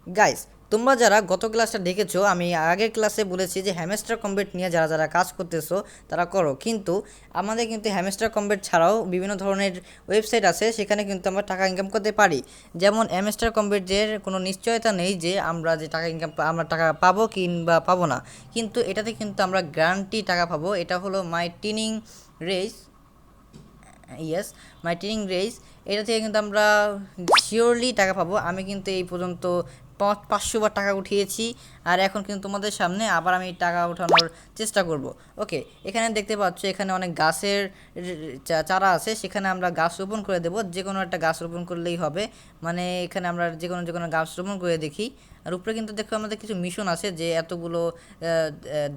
Guys, তোমরা যারা গত ক্লাসটা দেখেছো, আমি আগের ক্লাসে বলেছি যে হ্যামস্টার কম্বেট নিয়ে যারা যারা কাজ করতেছো তারা করো। কিন্তু আমাদের কিন্তু হ্যামস্টার কম্বেট ছাড়াও বিভিন্ন ধরনের ওয়েবসাইট আছে, সেখানে কিন্তু আমরা টাকা ইনকাম করতে পারি। যেমন হ্যামস্টার কম্বেটের কোনো নিশ্চয়তা নেই যে আমরা যে টাকা আমরা টাকা পাবো কিংবা পাবো না, কিন্তু এটাতে কিন্তু আমরা গ্যারান্টি টাকা পাবো। এটা হলো my training race, yes, my training race. এটা থেকে কিন্তু আমরা শিওরলি টাকা পাবো। আমি কিন্তু এই পর্যন্ত 500 বার টাকা উঠিয়েছি, আর এখন কিন্তু তোমাদের সামনে আবার আমি টাকা ওঠানোর চেষ্টা করব। ওকে, এখানে দেখতে পাচ্ছ এখানে অনেক গাছের চারা আছে, সেখানে আমরা গাছ রোপণ করে দেবো। যে কোনো একটা গাছ রোপণ করলেই হবে, মানে এখানে আমরা যে কোনো গাছ রোপণ করে দেখি। আর উপরে কিন্তু দেখো আমাদের কিছু মিশন আছে, যে এতগুলো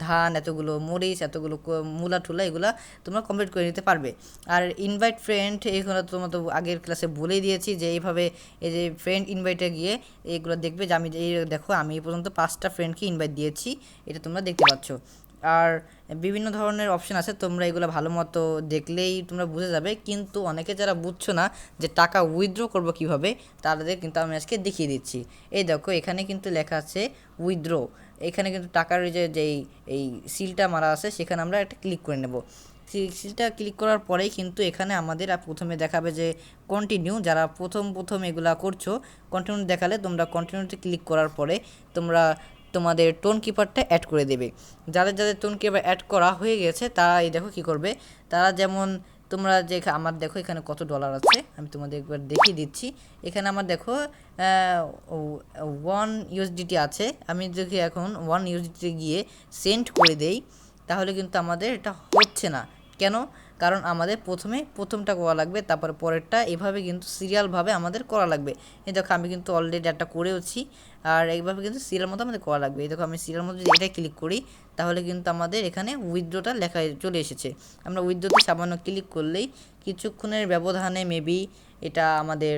ধান, এতগুলো মরিচ, এতগুলো মূলা ঠুলা, এগুলা তোমরা কমপ্লিট করে নিতে পারবে। আর ইনভাইট ফ্রেন্ড, এইগুলো তোমরা তো আগের ক্লাসে বলেই দিয়েছি যে এইভাবে এই যে ফ্রেন্ড ইনভাইটে গিয়ে এইগুলো দেখবে যে আমি এই দেখো আমি এই পর্যন্ত 5টা ফ্রেন্ডকে ইনভাইট দিয়েছি, এটা তোমরা দেখতে পাচ্ছ। আর বিভিন্ন ধরনের অপশন আছে, তোমরা এগুলো ভালো মতো দেখলেই তোমরা বুঝে যাবে। কিন্তু অনেকে যারা বুঝছো না যে টাকা উইথড্র করবো কীভাবে, তাদের কিন্তু আমি আজকে দেখিয়ে দিচ্ছি। এই দেখো এখানে কিন্তু লেখা আছে উইথড্র। এখানে কিন্তু টাকার যেই এই সিলটা মারা আছে, সেখানে আমরা একটা ক্লিক করে নেব। সিলটা ক্লিক করার পরেই কিন্তু এখানে আমাদের প্রথমে দেখাবে যে কন্টিনিউ। যারা প্রথম এগুলা করছো, কন্টিনিউ দেখালে তোমরা কন্টিনিউতে ক্লিক করার পরে তোমরা তোমাদের টোন কিপারটা অ্যাড করে দেবে। যাদের যাদের টোন কিপার অ্যাড করা হয়ে গেছে তারা এই দেখো কী করবে। তারা যেমন তোমরা যে আমার দেখো এখানে কত ডলার আছে, আমি তোমাদের একবার দেখিয়ে দিচ্ছি। এখানে আমার দেখো 1 USDT আছে। আমি যদি এখন 1 USDT গিয়ে সেন্ড করে দেই, তাহলে কিন্তু আমাদের এটা হচ্ছে না। কেন? কারণ আমাদের প্রথমটা করা লাগবে, তারপরে পরেরটা, এভাবে কিন্তু সিরিয়ালভাবে আমাদের করা লাগবে। এই দেখো আমি কিন্তু অলরেডি একটা করেওছি, আর এইভাবে কিন্তু সিরিয়াল মতো আমাদের করা লাগবে। এই দেখো আমি সিরিয়াল মতো যদি এটা ক্লিক করি, তাহলে কিন্তু আমাদের এখানে উইথড্রটা লেখা চলে এসেছে। আমরা উইথড্রোতে সামান্য ক্লিক করলেই কিছুক্ষণের ব্যবধানে মেবি এটা আমাদের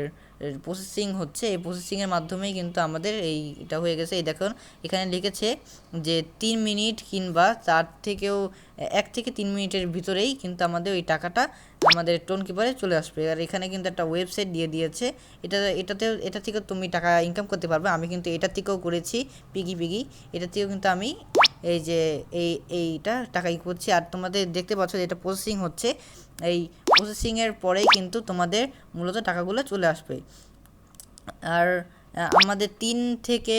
প্রসেসিং হচ্ছে। এই প্রসেসিংয়ের মাধ্যমেই কিন্তু আমাদের এটা হয়ে গেছে। এই দেখুন এখানে লিখেছে যে 3 মিনিট কিংবা 1 থেকে 3 মিনিটের ভিতরেই কিন্তু আমাদের ওই টাকাটা আমাদের টোন কিপারে চলে আসবে। আর এখানে কিন্তু একটা ওয়েবসাইট দিয়ে দিয়েছে, এটা থেকেও তুমি টাকা ইনকাম করতে পারবে। আমি কিন্তু এটা থেকেও করেছি, পিগি, এটা থেকেও কিন্তু আমি এই যে এইটা টাকা করছি। আর তোমাদের দেখতে পাচ্ছ যে এটা প্রসেসিং হচ্ছে। এই প্রসেসিংয়ের পরেই কিন্তু তোমাদের মূলত টাকাগুলো চলে আসবে। আর আমাদের 3 থেকে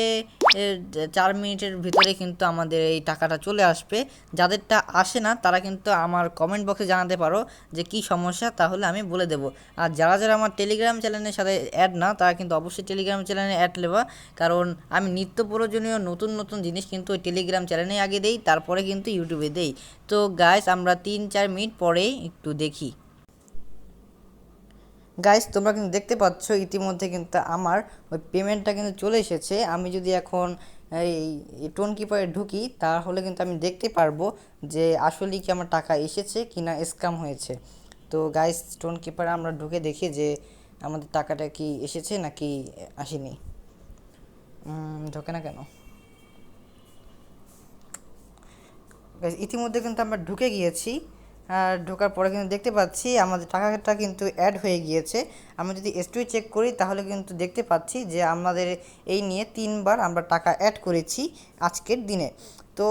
4 মিনিটের ভিতরে কিন্তু আমাদের এই টাকাটা চলে আসবে। যাদেরটা আসে না তারা কিন্তু আমার কমেন্ট বক্সে জানাতে পারো যে কী সমস্যা, তাহলে আমি বলে দেবো। আর যারা যারা আমার টেলিগ্রাম চ্যানেলের সাথে অ্যাড না, তারা কিন্তু অবশ্যই টেলিগ্রাম চ্যানেলে অ্যাড নেবা, কারণ আমি নিত্য প্রয়োজনীয় নতুন জিনিস কিন্তু ওই টেলিগ্রাম চ্যানেলে আগে দেই, তারপরে কিন্তু ইউটিউবে দেই। তো গাইস, আমরা 3-4 মিনিট পরে একটু দেখি। গাইস, তোমরা কিন্তু দেখতে পাচ্ছ ইতিমধ্যে কিন্তু আমার ওই পেমেন্টটা কিন্তু চলে এসেছে। আমি যদি এখন এই টোন কিপারে ঢুকি, তাহলে কিন্তু আমি দেখতে পারবো যে আসলেই কি আমার টাকা এসেছে কি না স্ক্যাম হয়েছে। তো গাইস, টোন কিপারে আমরা ঢুকে দেখি যে আমাদের টাকাটা কি এসেছে নাকি আসেনি। ঢোকে না কেন? ইতিমধ্যে কিন্তু আমরা ঢুকে গিয়েছি। আর ঢোকার পরে কিন্তু দেখতে পাচ্ছি আমাদের টাকাটা কিন্তু অ্যাড হয়ে গিয়েছে। আমি যদি স্টোরি চেক করি, তাহলে কিন্তু দেখতে পাচ্ছি যে আমাদের এই নিয়ে 3বার আমরা টাকা অ্যাড করেছি আজকের দিনে। তো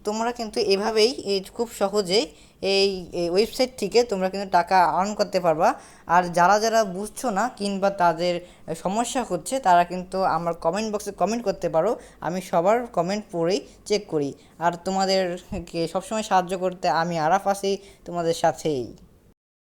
তোমরা কিন্তু এভাবেই খুব সহজেই এই ওয়েবসাইট থেকে তোমরা কিন্তু টাকা আর্ন করতে পারবা। আর যারা যারা বুঝছো না কিংবা তাদের সমস্যা হচ্ছে, তারা কিন্তু আমার কমেন্ট বক্সে কমেন্ট করতে পারো। আমি সবার কমেন্ট পড়েই চেক করি। আর তোমাদেরকে সবসময় সাহায্য করতে আমি আরাফ আছি তোমাদের সাথেই।